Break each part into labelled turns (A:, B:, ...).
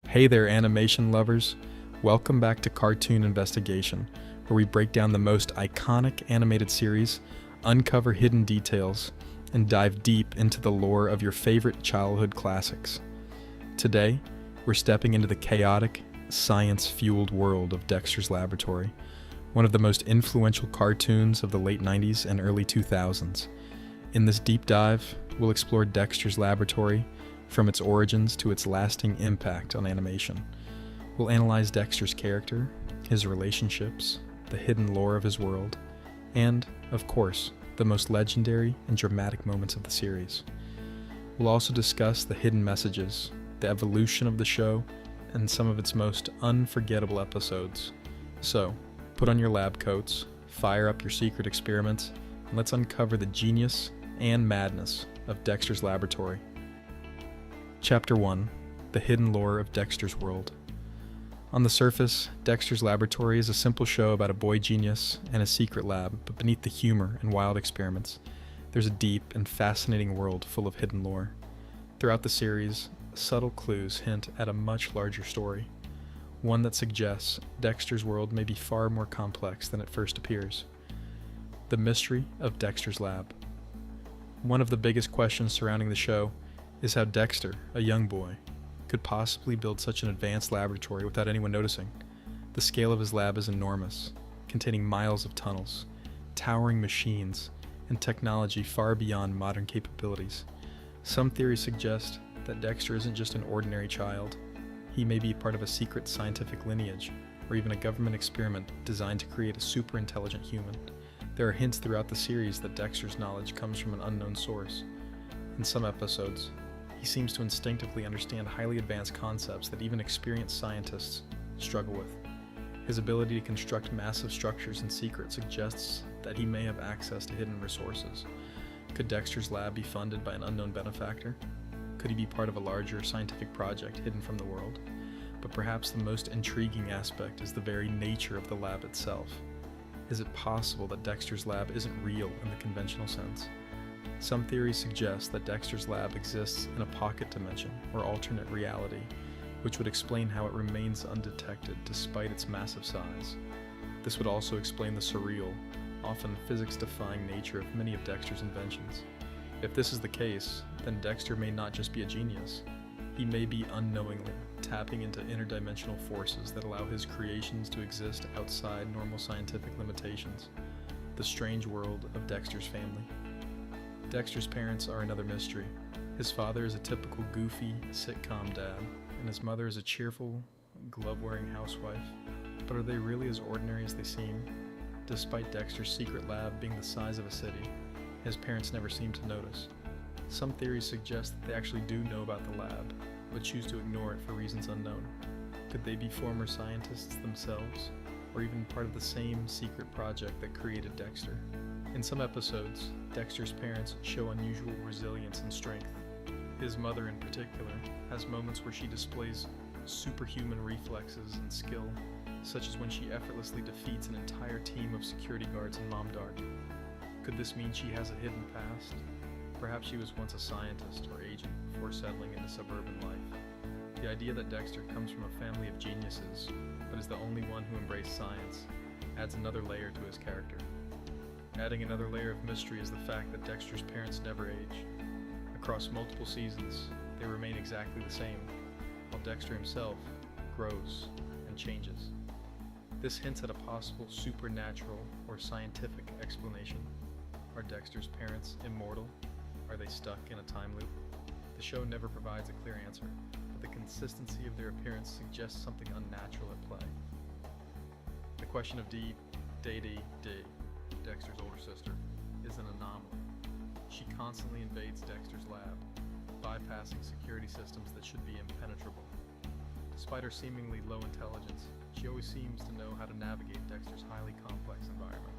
A: Hey there, animation lovers. Welcome back to Cartoon Investigation, where we break down the most iconic animated series, uncover hidden details, and dive deep into the lore of your favorite childhood classics. Today, we're stepping into the chaotic, science-fueled world of Dexter's Laboratory, one of the most influential cartoons of the late 90s and early 2000s. In this deep dive, we'll explore Dexter's Laboratory, from its origins to its lasting impact on animation. We'll analyze Dexter's character, his relationships, the hidden lore of his world, and, of course, the most legendary and dramatic moments of the series. We'll also discuss the hidden messages, the evolution of the show, and some of its most unforgettable episodes. So, put on your lab coats, fire up your secret experiments, and let's uncover the genius and madness of Dexter's Laboratory. Chapter 1: The Hidden Lore of Dexter's World. On the surface, Dexter's Laboratory is a simple show about a boy genius and a secret lab, but beneath the humor and wild experiments, there's a deep and fascinating world full of hidden lore. Throughout the series, subtle clues hint at a much larger story, one that suggests Dexter's world may be far more complex than it first appears. The mystery of Dexter's lab. One of the biggest questions surrounding the show is how Dexter, a young boy, could possibly build such an advanced laboratory without anyone noticing. The scale of his lab is enormous, containing miles of tunnels, towering machines, and technology far beyond modern capabilities. Some theories suggest that Dexter isn't just an ordinary child. He may be part of a secret scientific lineage, or even a government experiment designed to create a super intelligent human. There are hints throughout the series that Dexter's knowledge comes from an unknown source. In some episodes, he seems to instinctively understand highly advanced concepts that even experienced scientists struggle with. His ability to construct massive structures in secret suggests that he may have access to hidden resources. Could Dexter's lab be funded by an unknown benefactor? Could he be part of a larger scientific project hidden from the world? But perhaps the most intriguing aspect is the very nature of the lab itself. Is it possible that Dexter's lab isn't real in the conventional sense? Some theories suggest that Dexter's lab exists in a pocket dimension or alternate reality, which would explain how it remains undetected despite its massive size. This would also explain the surreal, often physics-defying nature of many of Dexter's inventions. If this is the case, then Dexter may not just be a genius. He may be unknowingly tapping into interdimensional forces that allow his creations to exist outside normal scientific limitations. The strange world of Dexter's family. Dexter's parents are another mystery. His father is a typical goofy sitcom dad, and his mother is a cheerful, glove-wearing housewife. But are they really as ordinary as they seem? Despite Dexter's secret lab being the size of a city, his parents never seem to notice. Some theories suggest that they actually do know about the lab, but choose to ignore it for reasons unknown. Could they be former scientists themselves, or even part of the same secret project that created Dexter? In some episodes, Dexter's parents show unusual resilience and strength. His mother, in particular, has moments where she displays superhuman reflexes and skill, such as when she effortlessly defeats an entire team of security guards in Mandark. Could this mean she has a hidden past? Perhaps she was once a scientist or agent before settling into suburban life. The idea that Dexter comes from a family of geniuses, but is the only one who embraced science, adds another layer to his character. Adding another layer of mystery is the fact that Dexter's parents never age. Across multiple seasons, they remain exactly the same, while Dexter himself grows and changes. This hints at a possible supernatural or scientific explanation. Are Dexter's parents immortal? Are they stuck in a time loop? The show never provides a clear answer, but the consistency of their appearance suggests something unnatural at play. The question of Dee, Dexter's older sister, is an anomaly. She constantly invades Dexter's lab, bypassing security systems that should be impenetrable. Despite her seemingly low intelligence, she always seems to know how to navigate Dexter's highly complex environment.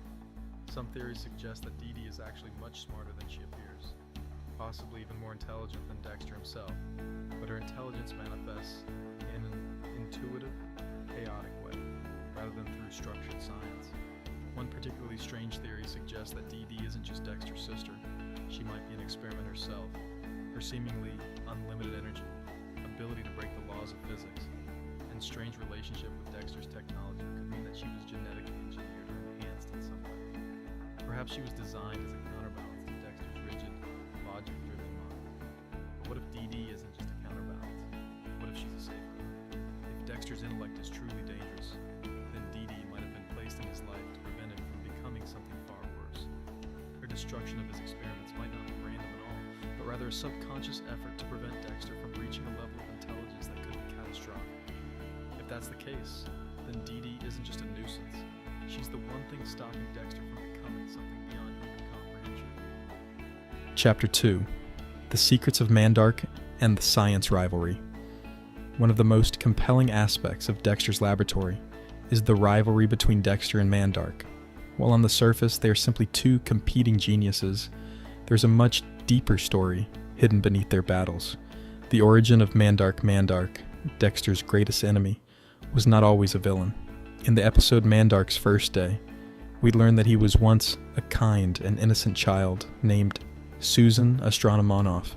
A: Some theories suggest that Dee is actually much smarter than she appears, possibly even more intelligent than Dexter himself, but her intelligence manifests in an intuitive, chaotic way, rather than through structured science. One particularly strange theory suggests that Dee isn't just Dexter's sister. She might be an experiment herself. Her seemingly unlimited energy, ability to break the laws of physics, Mandark's strange relationship with Dexter's technology could mean that she was genetically engineered or enhanced in some way. Perhaps she was designed as a counterbalance to Dexter's rigid, logic-driven mind. But what if DD isn't just a counterbalance? What if she's a safeguard? If Dexter's intellect is truly dangerous, then DD might have been placed in his life to prevent him from becoming something far worse. Her destruction of his experiments might not be random at all, but rather a subconscious effort to prevent Dexter from reaching a level of intelligence that could be catastrophic. If that's the case, then Dee Dee isn't just a nuisance. She's the one thing stopping Dexter from becoming something beyond human comprehension. Chapter 2: The Secrets of Mandark and the Science Rivalry. One of the most compelling aspects of Dexter's laboratory is the rivalry between Dexter and Mandark. While on the surface they are simply two competing geniuses, there's a much deeper story hidden beneath their battles. The origin of Mandark, Dexter's greatest enemy, was not always a villain. In the episode Mandark's First Day, we learn that he was once a kind and innocent child named Susan Astronomonoff.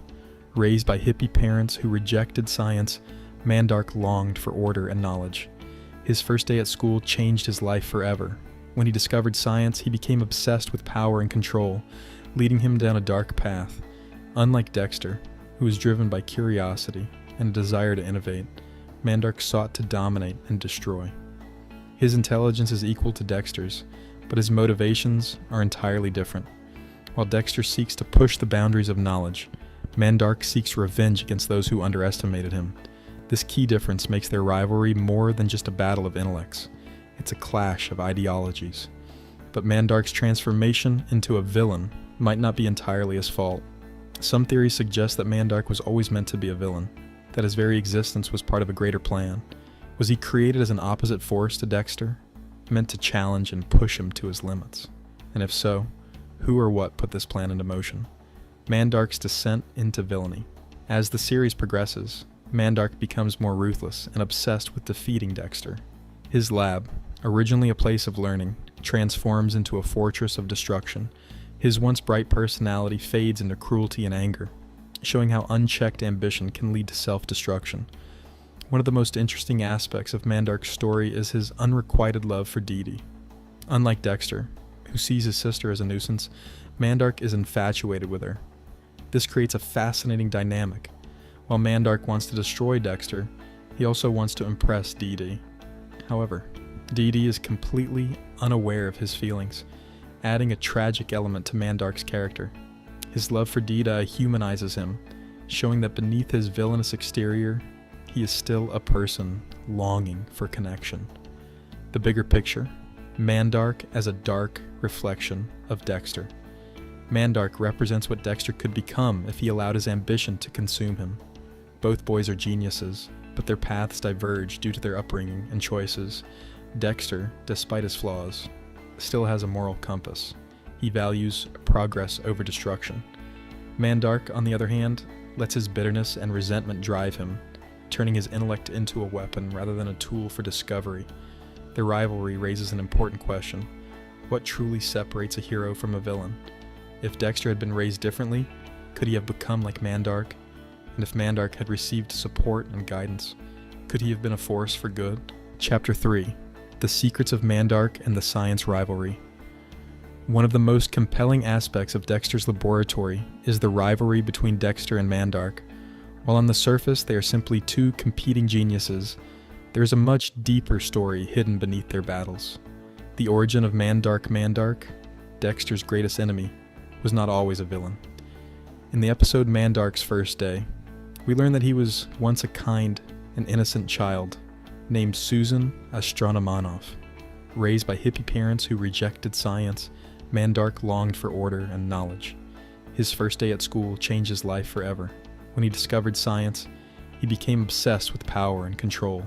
A: Raised by hippie parents who rejected science, Mandark longed for order and knowledge. His first day at school changed his life forever. When he discovered science, he became obsessed with power and control, leading him down a dark path. Unlike Dexter, who was driven by curiosity and a desire to innovate, Mandark sought to dominate and destroy. His intelligence is equal to Dexter's, but his motivations are entirely different. While Dexter seeks to push the boundaries of knowledge, Mandark seeks revenge against those who underestimated him. This key difference makes their rivalry more than just a battle of intellects. It's a clash of ideologies. But Mandark's transformation into a villain might not be entirely his fault. Some theories suggest that Mandark was always meant to be a villain, that his very existence was part of a greater plan. Was he created as an opposite force to Dexter, meant to challenge and push him to his limits? And if so, who or what put this plan into motion? Mandark's descent into villainy. As the series progresses, Mandark becomes more ruthless and obsessed with defeating Dexter. His lab, originally a place of learning, transforms into a fortress of destruction. His once bright personality fades into cruelty and anger, showing how unchecked ambition can lead to self-destruction. One of the most interesting aspects of Mandark's story is his unrequited love for Dee Dee. Unlike Dexter, who sees his sister as a nuisance, Mandark is infatuated with her. This creates a fascinating dynamic. While Mandark wants to destroy Dexter, he also wants to impress Dee Dee. However, Dee Dee is completely unaware of his feelings, adding a tragic element to Mandark's character. His love for Dee Dee humanizes him, showing that beneath his villainous exterior, he is still a person longing for connection. The bigger picture: Mandark as a dark reflection of Dexter. Mandark represents what Dexter could become if he allowed his ambition to consume him. Both boys are geniuses, but their paths diverge due to their upbringing and choices. Dexter, despite his flaws, still has a moral compass. He values progress over destruction. Mandark, on the other hand, lets his bitterness and resentment drive him, turning his intellect into a weapon rather than a tool for discovery. Their rivalry raises an important question: what truly separates a hero from a villain? If Dexter had been raised differently, could he have become like Mandark? And if Mandark had received support and guidance, could he have been a force for good? Chapter 3: The Secrets of Mandark and the Science Rivalry. One of the most compelling aspects of Dexter's laboratory is the rivalry between Dexter and Mandark. While on the surface they are simply two competing geniuses, there is a much deeper story hidden beneath their battles. The origin of Mandark, Dexter's greatest enemy, was not always a villain. In the episode Mandark's First Day, we learn that he was once a kind and innocent child named Susan Astronomonoff. Raised by hippie parents who rejected science, Mandark longed for order and knowledge. His first day at school changed his life forever. When he discovered science, he became obsessed with power and control,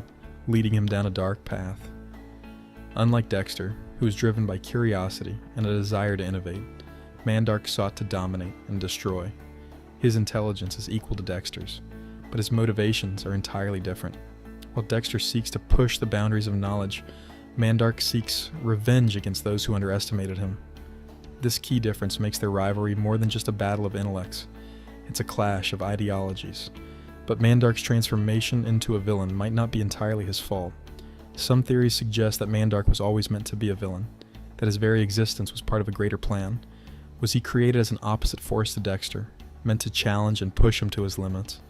A: leading him down a dark path. Unlike Dexter, who was driven by curiosity and a desire to innovate, Mandark sought to dominate and destroy. His intelligence is equal to Dexter's, but his motivations are entirely different. While Dexter seeks to push the boundaries of knowledge, Mandark seeks revenge against those who underestimated him. This key difference makes their rivalry more than just a battle of intellects. It's a clash of ideologies. But Mandark's transformation into a villain might not be entirely his fault. Some theories suggest that Mandark was always meant to be a villain, that his very existence was part of a greater plan. Was he created as an opposite force to Dexter, meant to challenge and push him to his limits?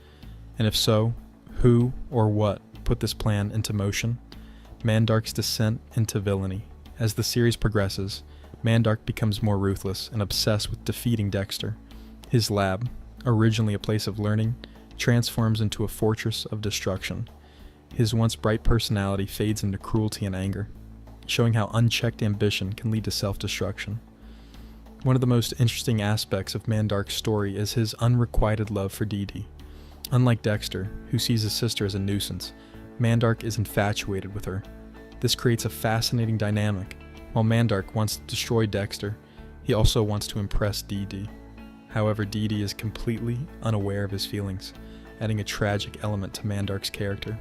A: And if so, who or what put this plan into motion? Mandark's descent into villainy. As the series progresses, Mandark becomes more ruthless and obsessed with defeating Dexter. His lab, originally a place of learning, transforms into a fortress of destruction. His once bright personality fades into cruelty and anger, showing how unchecked ambition can lead to self-destruction. One of the most interesting aspects of Mandark's story is his unrequited love for Dee Dee. Unlike Dexter, who sees his sister as a nuisance, Mandark is infatuated with her. This creates a fascinating dynamic. While Mandark wants to destroy Dexter, he also wants to impress Dee Dee. However, Dee Dee is completely unaware of his feelings, adding a tragic element to Mandark's character.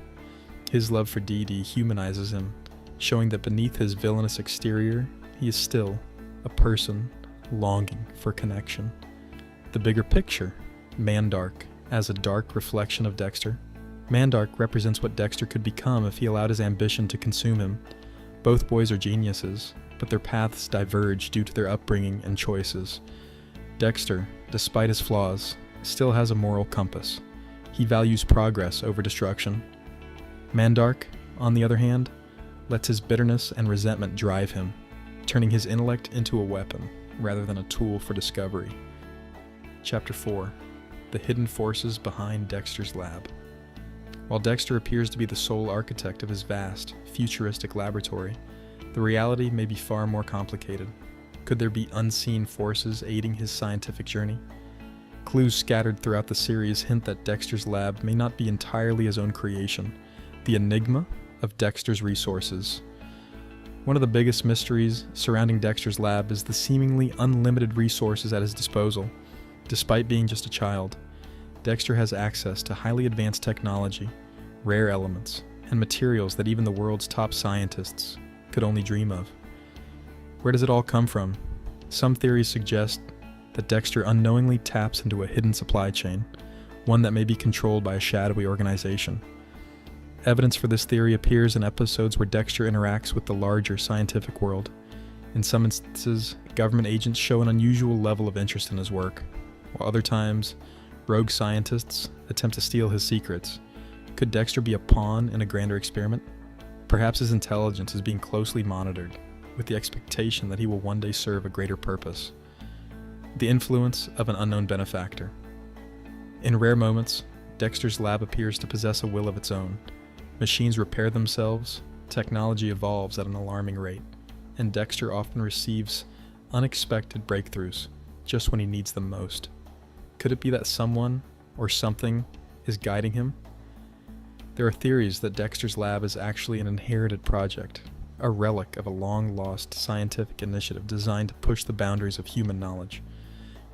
A: His love for Dee Dee humanizes him, showing that beneath his villainous exterior, he is still a person longing for connection. The bigger picture, Mandark as a dark reflection of Dexter. Mandark represents what Dexter could become if he allowed his ambition to consume him. Both boys are geniuses, but their paths diverge due to their upbringing and choices. Dexter, despite his flaws, still has a moral compass. He values progress over destruction. Mandark, on the other hand, lets his bitterness and resentment drive him, turning his intellect into a weapon rather than a tool for discovery. Chapter 4. The hidden forces behind Dexter's lab. While Dexter appears to be the sole architect of his vast, futuristic laboratory, the reality may be far more complicated. Could there be unseen forces aiding his scientific journey? Clues scattered throughout the series hint that Dexter's lab may not be entirely his own creation, the enigma of Dexter's resources. One of the biggest mysteries surrounding Dexter's lab is the seemingly unlimited resources at his disposal. Despite being just a child, Dexter has access to highly advanced technology, rare elements, and materials that even the world's top scientists could only dream of. Where does it all come from? Some theories suggest that Dexter unknowingly taps into a hidden supply chain, one that may be controlled by a shadowy organization. Evidence for this theory appears in episodes where Dexter interacts with the larger scientific world. In some instances, government agents show an unusual level of interest in his work, while other times, rogue scientists attempt to steal his secrets. Could Dexter be a pawn in a grander experiment? Perhaps his intelligence is being closely monitored, with the expectation that he will one day serve a greater purpose. The influence of an unknown benefactor. In rare moments, Dexter's lab appears to possess a will of its own. Machines repair themselves, technology evolves at an alarming rate, and Dexter often receives unexpected breakthroughs just when he needs them most. Could it be that someone or something is guiding him? There are theories that Dexter's lab is actually an inherited project, a relic of a long-lost scientific initiative designed to push the boundaries of human knowledge.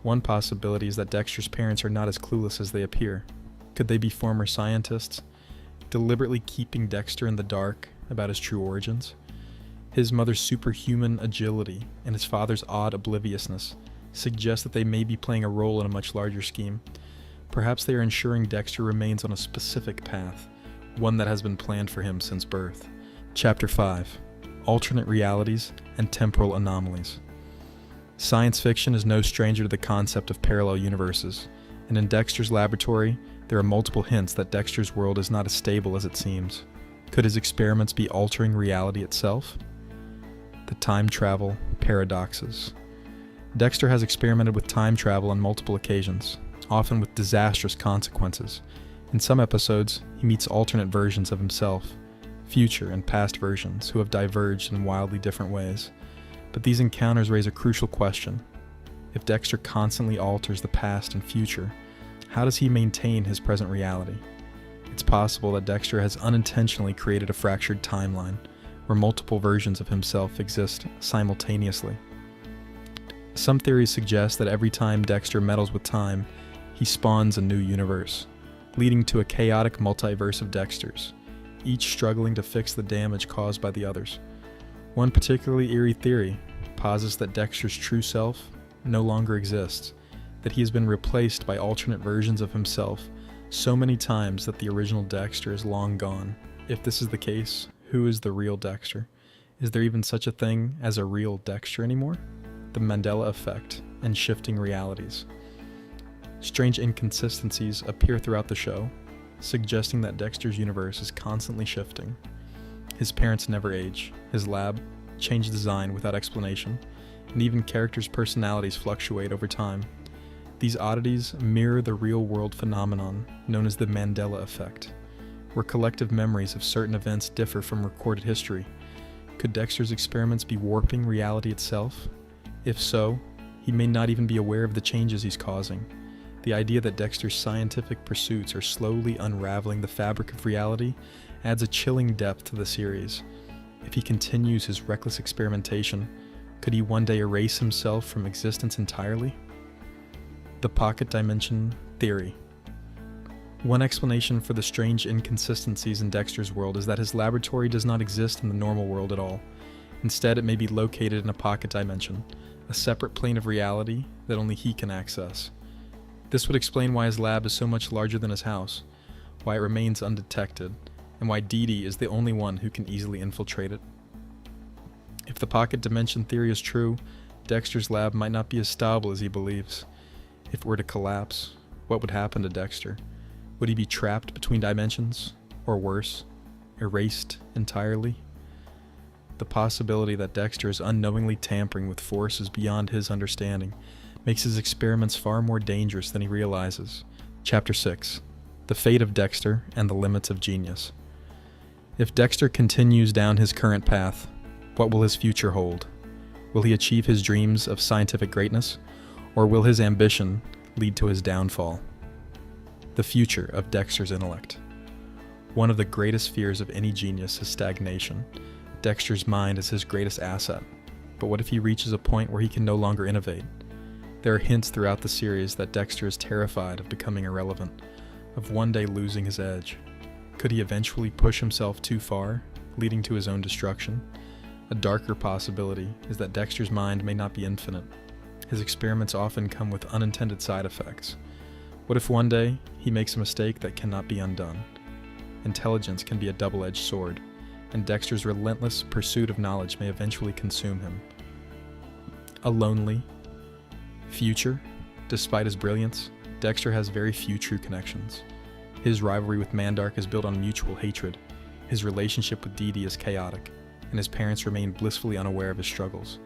A: One possibility is that Dexter's parents are not as clueless as they appear. Could they be former scientists, deliberately keeping Dexter in the dark about his true origins? His mother's superhuman agility and his father's odd obliviousness suggest that they may be playing a role in a much larger scheme. Perhaps they are ensuring Dexter remains on a specific path, one that has been planned for him since birth. Chapter 5. Alternate realities and temporal anomalies. Science fiction is no stranger to the concept of parallel universes, and in Dexter's laboratory, there are multiple hints that Dexter's world is not as stable as it seems. Could his experiments be altering reality itself? The time travel paradoxes. Dexter has experimented with time travel on multiple occasions, often with disastrous consequences. In some episodes, he meets alternate versions of himself, future and past versions who have diverged in wildly different ways. But these encounters raise a crucial question. If Dexter constantly alters the past and future, how does he maintain his present reality? It's possible that Dexter has unintentionally created a fractured timeline, where multiple versions of himself exist simultaneously. Some theories suggest that every time Dexter meddles with time, he spawns a new universe, leading to a chaotic multiverse of Dexters, each struggling to fix the damage caused by the others. One particularly eerie theory posits that Dexter's true self no longer exists, that he has been replaced by alternate versions of himself so many times that the original Dexter is long gone. If this is the case, who is the real Dexter? Is there even such a thing as a real Dexter anymore? The Mandela effect and shifting realities. Strange inconsistencies appear throughout the show, suggesting that Dexter's universe is constantly shifting. His parents never age, his lab change design without explanation, and even characters' personalities fluctuate over time. These oddities mirror the real-world phenomenon known as the Mandela effect, where collective memories of certain events differ from recorded history. Could Dexter's experiments be warping reality itself? If so, he may not even be aware of the changes he's causing. The idea that Dexter's scientific pursuits are slowly unraveling the fabric of reality adds a chilling depth to the series. If he continues his reckless experimentation, could he one day erase himself from existence entirely? The pocket dimension theory. One explanation for the strange inconsistencies in Dexter's world is that his laboratory does not exist in the normal world at all. Instead, it may be located in a pocket dimension, a separate plane of reality that only he can access. This would explain why his lab is so much larger than his house, why it remains undetected, and why Dee Dee is the only one who can easily infiltrate it. If the pocket dimension theory is true, Dexter's lab might not be as stable as he believes. If it were to collapse, what would happen to Dexter? Would he be trapped between dimensions? Or worse, erased entirely? The possibility that Dexter is unknowingly tampering with forces beyond his understanding makes his experiments far more dangerous than he realizes. Chapter 6. The Fate of Dexter and the Limits of Genius. If Dexter continues down his current path, what will his future hold? Will he achieve his dreams of scientific greatness, or will his ambition lead to his downfall? The future of Dexter's intellect. One of the greatest fears of any genius is stagnation. Dexter's mind is his greatest asset, but what if he reaches a point where he can no longer innovate? There are hints throughout the series that Dexter is terrified of becoming irrelevant, of one day losing his edge. Could he eventually push himself too far, leading to his own destruction? A darker possibility is that Dexter's mind may not be infinite. His experiments often come with unintended side effects. What if one day he makes a mistake that cannot be undone? Intelligence can be a double-edged sword, and Dexter's relentless pursuit of knowledge may eventually consume him. A lonely future. Despite his brilliance, Dexter has very few true connections. His rivalry with Mandark is built on mutual hatred. His relationship with Dee Dee is chaotic, and his parents remain blissfully unaware of his struggles.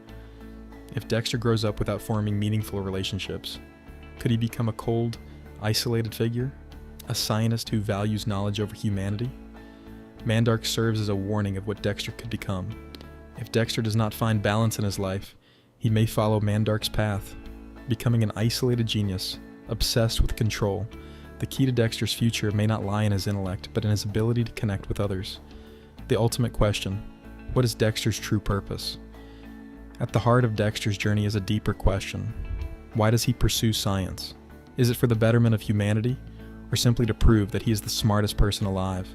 A: If Dexter grows up without forming meaningful relationships, could he become a cold, isolated figure? A scientist who values knowledge over humanity? Mandark serves as a warning of what Dexter could become. If Dexter does not find balance in his life, he may follow Mandark's path, becoming an isolated genius, obsessed with control. The key to Dexter's future may not lie in his intellect, but in his ability to connect with others. The ultimate question: what is Dexter's true purpose? At the heart of Dexter's journey is a deeper question. Why does he pursue science? Is it for the betterment of humanity, or simply to prove that he is the smartest person alive?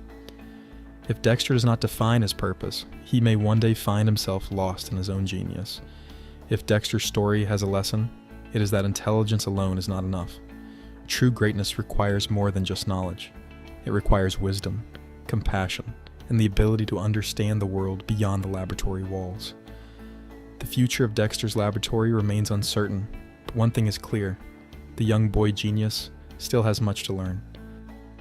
A: If Dexter does not define his purpose, he may one day find himself lost in his own genius. If Dexter's story has a lesson, it is that intelligence alone is not enough. True greatness requires more than just knowledge. It requires wisdom, compassion, and the ability to understand the world beyond the laboratory walls. The future of Dexter's laboratory remains uncertain, but one thing is clear: the young boy genius still has much to learn.